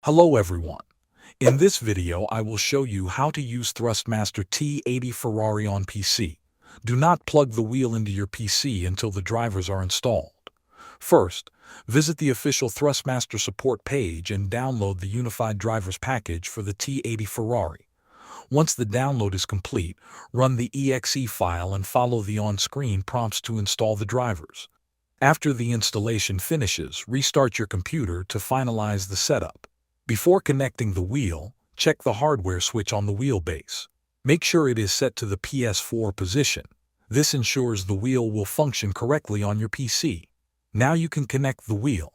Hello everyone. In this video I will show you how to use Thrustmaster T80 Ferrari on PC. Do not plug the wheel into your PC until the drivers are installed. First, visit the official Thrustmaster support page and download the unified drivers package for the T80 Ferrari. Once the download is complete, run the exe file and follow the on-screen prompts to install the drivers. After the installation finishes, restart your computer to finalize the setup. Before connecting the wheel, check the hardware switch on the wheelbase. Make sure it is set to the PS4 position. This ensures the wheel will function correctly on your PC. Now you can connect the wheel.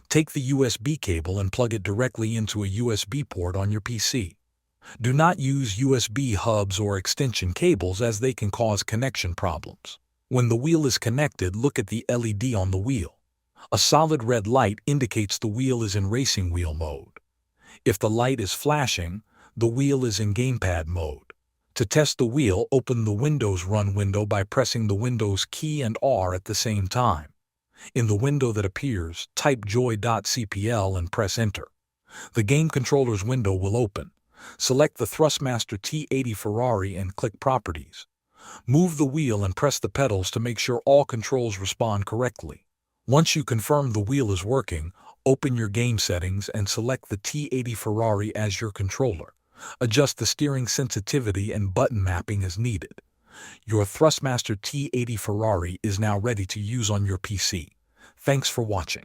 Take the USB cable and plug it directly into a USB port on your PC. Do not use USB hubs or extension cables as they can cause connection problems. When the wheel is connected, look at the LED on the wheel. A solid red light indicates the wheel is in racing wheel mode. If the light is flashing, the wheel is in gamepad mode. To test the wheel, open the Windows Run window by pressing the Windows key and R at the same time. In the window that appears, type joy.cpl and press Enter. The Game Controllers window will open. Select the Thrustmaster T80 Ferrari and click Properties. Move the wheel and press the pedals to make sure all controls respond correctly. Once you confirm the wheel is working, open your game settings and select the T80 Ferrari as your controller. Adjust the steering sensitivity and button mapping as needed. Your Thrustmaster T80 Ferrari is now ready to use on your PC. Thanks for watching.